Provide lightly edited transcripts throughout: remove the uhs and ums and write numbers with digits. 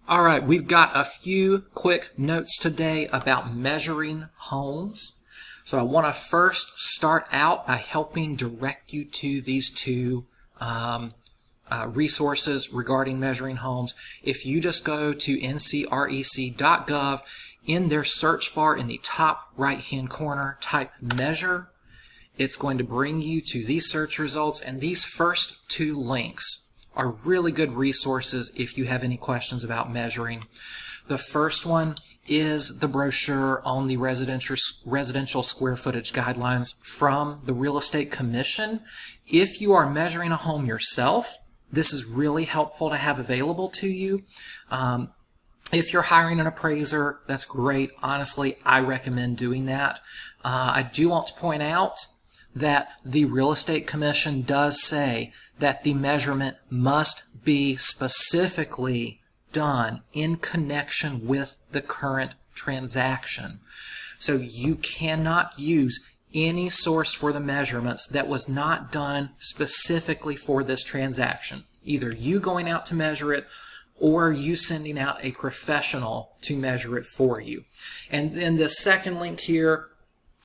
All right, we've got a few quick notes today about measuring homes. So I want to first start out by helping direct you to these two resources regarding measuring homes. If you just go to NCRECgov, in their search bar in the top right-hand corner, type measure. It's going to bring you to these search results, and these first two links are really good resources if you have any questions about measuring. The first one is the brochure on the residential square footage guidelines from the Real Estate Commission. If you are measuring a home yourself, this is really helpful to have available to you. If you're hiring an appraiser, that's great. Honestly, I recommend doing that. I do want to point out that the Real Estate Commission does say that the measurement must be specifically done in connection with the current transaction. So you cannot use any source for the measurements that was not done specifically for this transaction. Either you going out to measure it or you sending out a professional to measure it for you. And then the second link here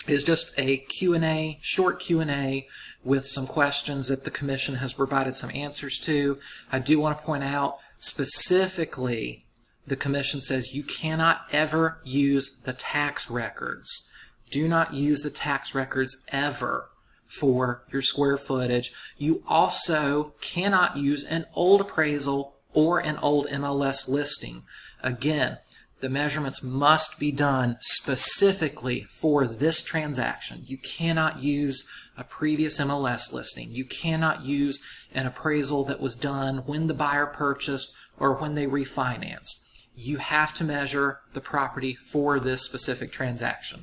is just a Q&A, short Q&A with some questions that the Commission has provided some answers to. I do want to point out specifically the Commission says you cannot ever use the tax records. Do not use the tax records ever for your square footage. You also cannot use an old appraisal or an old MLS listing. Again, the measurements must be done specifically for this transaction. You cannot use a previous MLS listing. You cannot use an appraisal that was done when the buyer purchased or when they refinanced. You have to measure the property for this specific transaction.